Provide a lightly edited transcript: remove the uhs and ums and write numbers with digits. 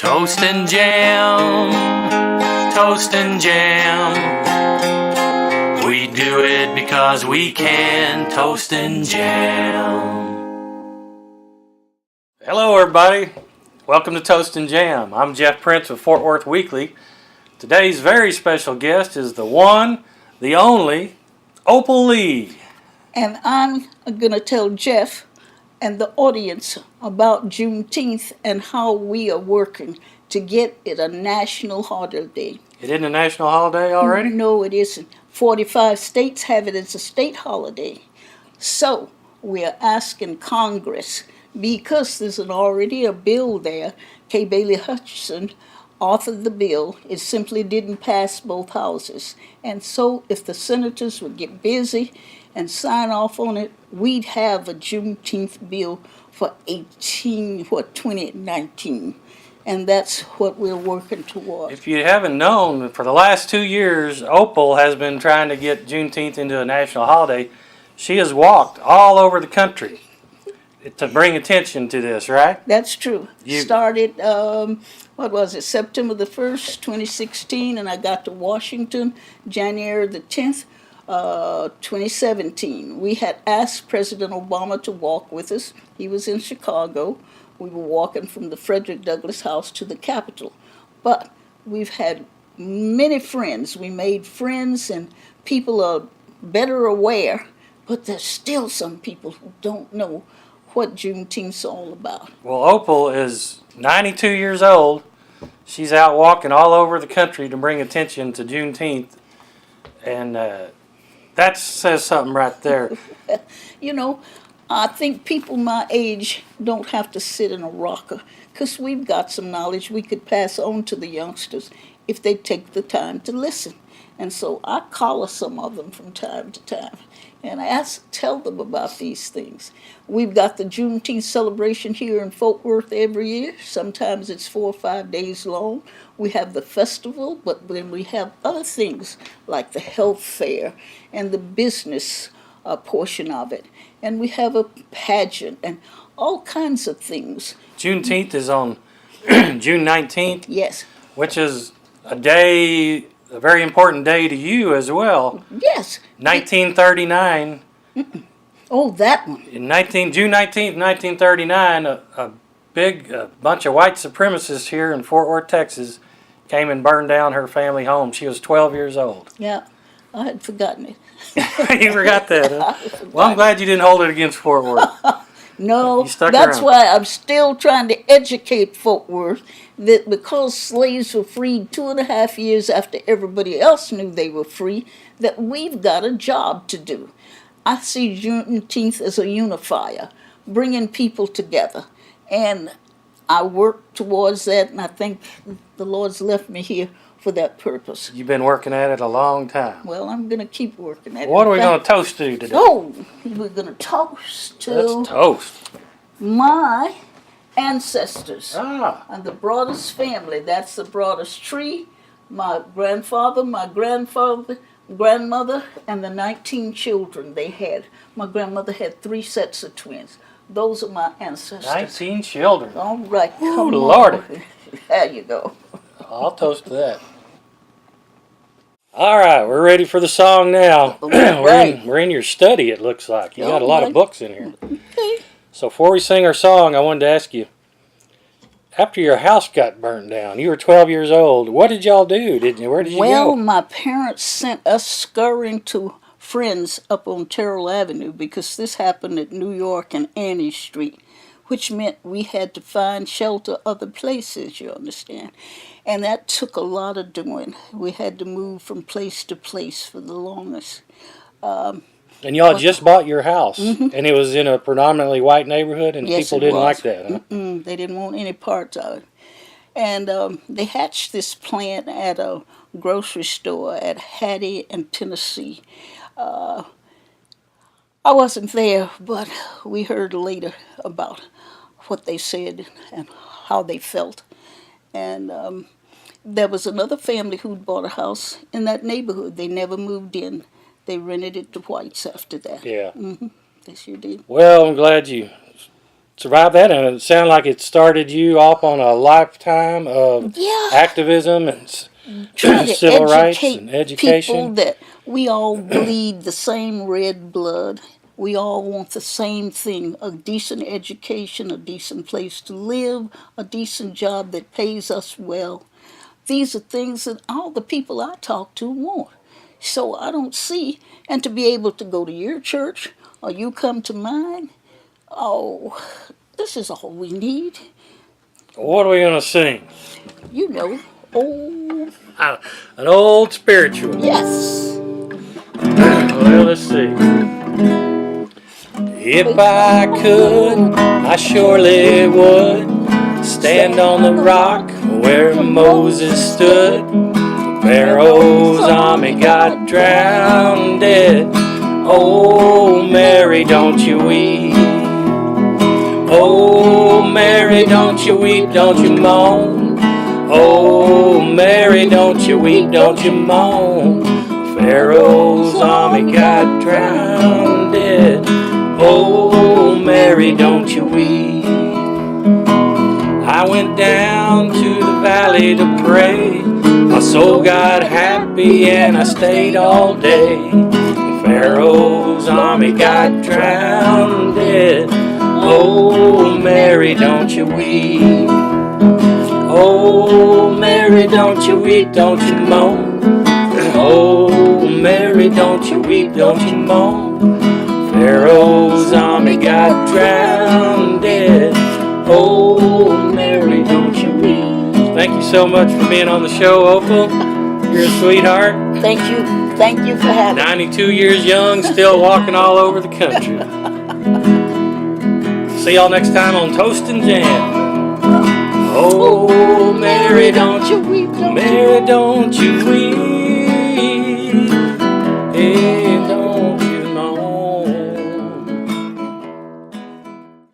Toast and jam, toast and jam. We do it because we can. Toast and jam. Hello everybody, welcome to Toast and Jam. I'm Jeff Prince with Fort Worth Weekly. Today's very special guest is the one, the only, Opal Lee. And I'm going to tell Jeff and the audience about Juneteenth and how we are working to get it a national holiday. It isn't a national holiday already? No, it isn't. 45 states have it as a state holiday. So we are asking Congress, because there's already a bill there, K. Bailey Hutchinson authored the bill. It simply didn't pass both houses. And so if the senators would get busy and sign off on it, we'd have a Juneteenth bill for 2019. And that's what we're working toward. If you haven't known, for the last 2 years, Opal has been trying to get Juneteenth into a national holiday. She has walked all over the country to bring attention to this, right? That's true. Started, September the 1st, 2016, and I got to Washington January the 10th, 2017. We had asked President Obama to walk with us. He was in Chicago. We were walking from the Frederick Douglass House to the Capitol. But we've had many friends. We made friends, and people are better aware, but there's still some people who don't know what Juneteenth's all about. Well, Opal is 92 years old. She's out walking all over the country to bring attention to Juneteenth, and that says something right there. You know, I think people my age don't have to sit in a rocker, because we've got some knowledge we could pass on to the youngsters if they take the time to listen. And so I collar some of them from time to time, and I tell them about these things. We've got the Juneteenth celebration here in Fort Worth every year. Sometimes it's 4 or 5 days long. We have the festival, but then we have other things like the health fair and the business portion of it. And we have a pageant and all kinds of things. Juneteenth is on June 19th. Yes. Which is a very important day to you as well. Yes. 1939. Oh, that one. June 19th, 1939, a big bunch of white supremacists here in Fort Worth, Texas, came and burned down her family home. She was 12 years old. Yeah, I had forgotten it. You forgot that, huh? Well, I'm glad you didn't hold it against Fort Worth. No, that's why I'm still trying to educate Fort Worth that because slaves were freed 2.5 years after everybody else knew they were free, that we've got a job to do. I see Juneteenth as a unifier, bringing people together. And I work towards that, and I think the Lord's left me here for that purpose. You've been working at it a long time. Well, I'm going to keep working at it. What are we going to toast to today? Oh, we're going to toast to... Let's toast. My ancestors and the broadest family. That's the broadest tree. My grandfather, my grandmother, and the 19 children they had. My grandmother had 3 sets of twins. Those are my ancestors. 19 children. All right, come on. Lordy. There you go. I'll toast to that. All right, we're ready for the song now. We're in your study, it looks like. You got a lot of books in here. Okay. So before we sing our song, I wanted to ask you, after your house got burned down, you were 12 years old, what did y'all do? Where did you go? Well, my parents sent us scurrying to friends up on Terrell Avenue because this happened at New York and Annie Street, which meant we had to find shelter other places, you understand. And that took a lot of doing. We had to move from place to place for the longest. And y'all just bought your house, and it was in a predominantly white neighborhood, and yes, people didn't like that, huh? They didn't want any parts of it. And they hatched this plant at a grocery store at Hattie and Tennessee. I wasn't there, but we heard later about what they said and how they felt. And there was another family who'd bought a house in that neighborhood. They never moved in. They rented it to whites after that. Yeah. They sure did. Well, I'm glad you survive that, and it sounded like it started you off on a lifetime of Yeah. activism and Try to civil rights educate and education. people that we all bleed the same red blood. We all want the same thing: a decent education, a decent place to live, a decent job that pays us well. These are things that all the people I talk to want. So I don't see, and to be able to go to your church or you come to mine, oh, this is all we need. What are we going to sing? You know, oh, An old spiritual. yes. Well, let's see. If I could, I surely would stand on the rock where Moses stood. Pharaoh's army got drowned dead. Oh, Mary, don't you weep. Oh, Mary, don't you weep, don't you moan. Oh, Mary, don't you weep, don't you moan. Pharaoh's army got drowned dead. Oh, Mary, don't you weep. I went down to the valley to pray. My soul got happy and I stayed all day. Pharaoh's army got drowned dead. Oh, Mary, don't you weep. Oh, Mary, don't you weep, don't you moan. Oh, Mary, don't you weep, don't you moan. Pharaoh's army got drowned dead. Oh, Mary, don't you weep. Thank you so much for being on the show, Opal. You're a sweetheart. Thank you for having me. 92 years young, still walking all over the country. See y'all next time on Toast and Jam. Oh, Mary, don't you weep, Mary, don't you weep.